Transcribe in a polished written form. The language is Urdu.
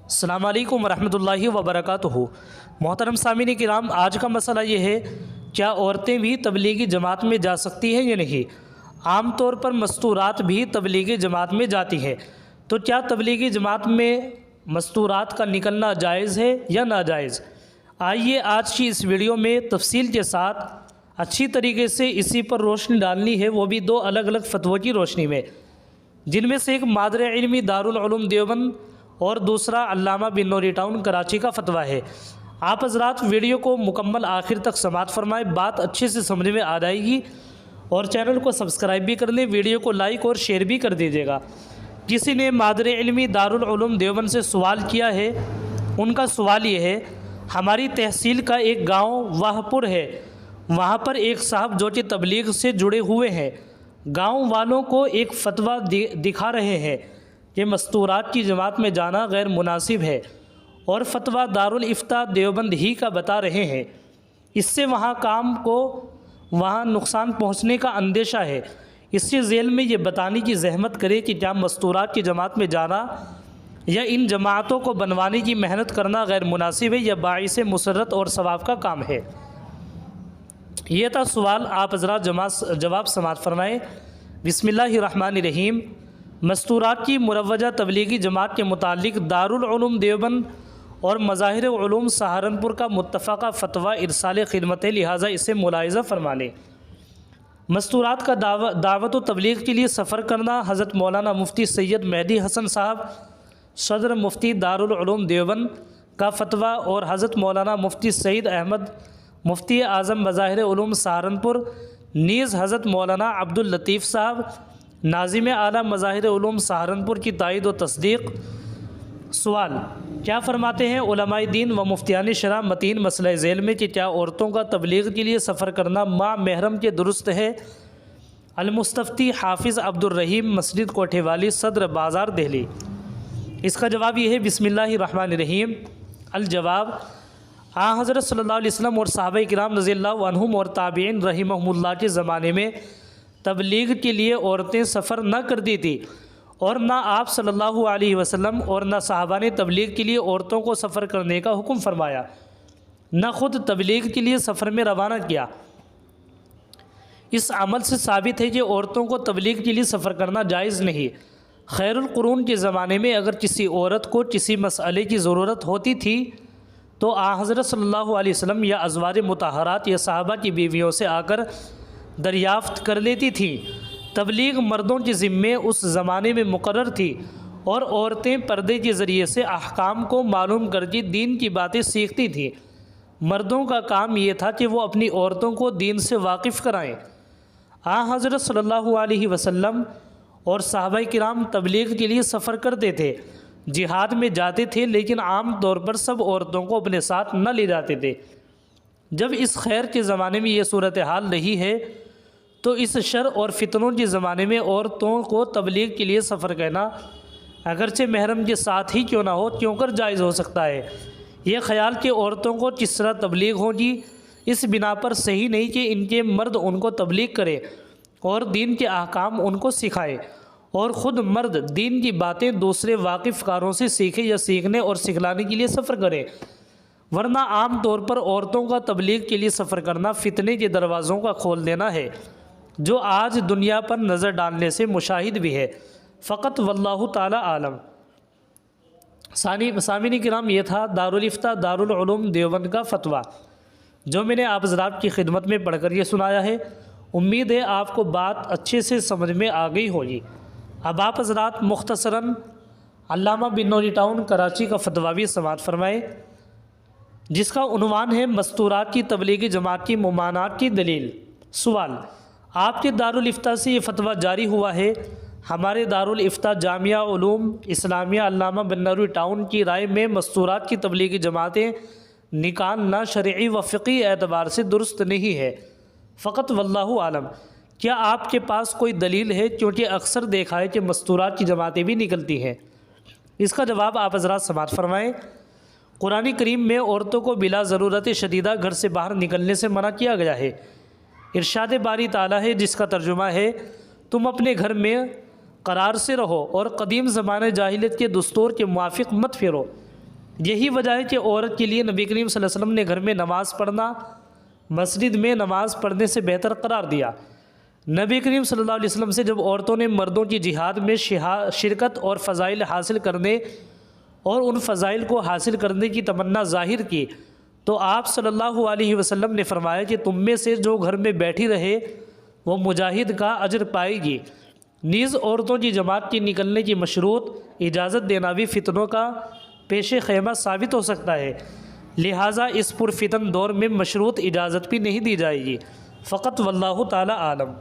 السلام علیکم ورحمۃ اللہ وبرکاتہ۔ محترم سامعین کرام، آج کا مسئلہ یہ ہے، کیا عورتیں بھی تبلیغی جماعت میں جا سکتی ہیں یا نہیں؟ عام طور پر مستورات بھی تبلیغی جماعت میں جاتی ہیں، تو کیا تبلیغی جماعت میں مستورات کا نکلنا جائز ہے یا ناجائز؟ آئیے آج کی اس ویڈیو میں تفصیل کے ساتھ اچھی طریقے سے اسی پر روشنی ڈالنی ہے، وہ بھی دو الگ الگ فتووں کی روشنی میں، جن میں سے ایک مادر علمی دارالعلوم دیوبند اور دوسرا علامہ بن نوری ٹاؤن کراچی کا فتویٰ ہے۔ آپ حضرات ویڈیو کو مکمل آخر تک سماعت فرمائیں، بات اچھے سے سمجھ میں آ جائے گی، اور چینل کو سبسکرائب بھی کر لیں، ویڈیو کو لائک اور شیئر بھی کر دیجیے گا۔ کسی نے مادر علمی دارالعلوم دیوبند سے سوال کیا ہے، ان کا سوال یہ ہے، ہماری تحصیل کا ایک گاؤں واہ پور ہے، وہاں پر ایک صاحب جو کہ تبلیغ سے جڑے ہوئے ہیں، گاؤں والوں کو ایک فتویٰ دکھا رہے ہیں کہ مستورات کی جماعت میں جانا غیر مناسب ہے، اور فتویٰ دارالافتاء دیوبند ہی کا بتا رہے ہیں۔ اس سے وہاں کام کو وہاں نقصان پہنچنے کا اندیشہ ہے۔ اس کے ذیل میں یہ بتانے کی زحمت کرے کہ کیا مستورات کی جماعت میں جانا یا ان جماعتوں کو بنوانے کی محنت کرنا غیر مناسب ہے یا باعث مسرت اور ثواب کا کام ہے؟ یہ تھا سوال، آپ حضرات جواب سماعت فرمائیں۔ بسم اللہ الرحمن الرحیم۔ مستورات کی مروجہ تبلیغی جماعت کے متعلق دارالعلوم دیوبند اور مظاہر علوم سہارنپور کا متفقہ فتویٰ ارسال خدمت ہے، لہٰذا اسے ملاحظہ فرما لیں۔ مستورات کا دعوت و تبلیغ کے لیے سفر کرنا حضرت مولانا مفتی سید مہدی حسن صاحب صدر مفتی دارالعلوم دیوبند کا فتویٰ، اور حضرت مولانا مفتی سعید احمد مفتی اعظم مظاہر علوم سہارنپور نیز حضرت مولانا عبداللطیف صاحب ناظم اعلیٰ مظاہر علوم سہارنپور کی تائید و تصدیق۔ سوال، کیا فرماتے ہیں علماء دین و مفتیان شرع متین مسئلہ ذیل میں کہ کیا عورتوں کا تبلیغ کے لیے سفر کرنا مع محرم کے درست ہے؟ المستفتی حافظ عبد الرحیم، مسجد کوٹھے والی، صدر بازار، دہلی۔ اس کا جواب یہ ہے، بسم اللہ الرحمن الرحیم۔ الجواب، حضرت صلی اللہ علیہ وسلم اور صحابہ کرام رضی اللہ عنہم اور تابعین رحمہم اللہ کے زمانے میں تبلیغ کے لیے عورتیں سفر نہ کرتی تھی، اور نہ آپ صلی اللہ علیہ وسلم اور نہ صحابہ نے تبلیغ کے لیے عورتوں کو سفر کرنے کا حکم فرمایا، نہ خود تبلیغ کے لیے سفر میں روانہ کیا۔ اس عمل سے ثابت ہے کہ عورتوں کو تبلیغ کے لیے سفر کرنا جائز نہیں۔ خیر القرون کے زمانے میں اگر کسی عورت کو کسی مسئلے کی ضرورت ہوتی تھی تو حضرت صلی اللہ علیہ وسلم یا ازواج مطہرات یا صحابہ کی بیویوں سے آ کر دریافت کر لیتی تھیں۔ تبلیغ مردوں کے ذمے اس زمانے میں مقرر تھی، اور عورتیں پردے کے ذریعے سے احکام کو معلوم کر کے دین کی باتیں سیکھتی تھیں۔ مردوں کا کام یہ تھا کہ وہ اپنی عورتوں کو دین سے واقف کرائیں۔ حضرت صلی اللہ علیہ وسلم اور صحابہ کرام تبلیغ کے لیے سفر کرتے تھے، جہاد میں جاتے تھے، لیکن عام طور پر سب عورتوں کو اپنے ساتھ نہ لے جاتے تھے۔ جب اس خیر کے زمانے میں یہ صورتحال نہیں ہے تو اس شر اور فتنوں کے زمانے میں عورتوں کو تبلیغ کے لیے سفر کرنا اگرچہ محرم کے ساتھ ہی کیوں نہ ہو، کیوں کر جائز ہو سکتا ہے۔ یہ خیال کہ عورتوں کو کس طرح تبلیغ ہوگی اس بنا پر صحیح نہیں کہ ان کے مرد ان کو تبلیغ کرے اور دین کے احکام ان کو سکھائے، اور خود مرد دین کی باتیں دوسرے واقف کاروں سے سیکھے یا سیکھنے اور سکھلانے کے لیے سفر کرے، ورنہ عام طور پر عورتوں کا تبلیغ کے لیے سفر کرنا فتنے کے دروازوں کا کھول دینا ہے، جو آج دنیا پر نظر ڈالنے سے مشاہد بھی ہے۔ فقط واللہ تعالی عالم۔ سامعین کرام، یہ تھا دارالافتاء دارالعلوم دیوبند کا فتویٰ، جو میں نے آپ حضرات کی خدمت میں پڑھ کر یہ سنایا ہے۔ امید ہے آپ کو بات اچھے سے سمجھ میں آ گئی ہوگی۔ اب آپ حضرات مختصراً علامہ بن نوری ٹاؤن کراچی کا فتویٰ بھی سماعت فرمائے، جس کا عنوان ہے مستورات کی تبلیغی جماعت کی ممانعت کی دلیل۔ سوال، آپ کے دارالافتاء سے یہ فتویٰ جاری ہوا ہے۔ ہمارے دارالافتاء جامعہ علوم اسلامیہ علامہ بن نوری ٹاؤن کی رائے میں مستورات کی تبلیغی جماعتیں نکالنا شرعی و فقہی اعتبار سے درست نہیں ہے۔ فقط واللہ عالم۔ کیا آپ کے پاس کوئی دلیل ہے؟ کیونکہ اکثر دیکھا ہے کہ مستورات کی جماعتیں بھی نکلتی ہیں۔ اس کا جواب آپ حضرات سماعت فرمائیں۔ قرآن کریم میں عورتوں کو بلا ضرورت شدیدہ گھر سے باہر نکلنے سے منع کیا گیا ہے۔ ارشاد باری تعالیٰ ہے، جس کا ترجمہ ہے، تم اپنے گھر میں قرار سے رہو اور قدیم زمانے جاہلیت کے دستور کے موافق مت پھرو۔ یہی وجہ ہے کہ عورت کے لیے نبی کریم صلی اللہ علیہ وسلم نے گھر میں نماز پڑھنا مسجد میں نماز پڑھنے سے بہتر قرار دیا۔ نبی کریم صلی اللہ علیہ وسلم سے جب عورتوں نے مردوں کی جہاد میں شرکت اور فضائل حاصل کرنے اور ان فضائل کو حاصل کرنے کی تمنا ظاہر کی تو آپ صلی اللہ علیہ وسلم نے فرمایا کہ تم میں سے جو گھر میں بیٹھی رہے وہ مجاہد کا اجر پائے گی۔ نیز عورتوں کی جماعت کے نکلنے کی مشروط اجازت دینا بھی فتنوں کا پیش خیمہ ثابت ہو سکتا ہے، لہٰذا اس پرفتن دور میں مشروط اجازت بھی نہیں دی جائے گی۔ فقط واللہ تعالی عالم۔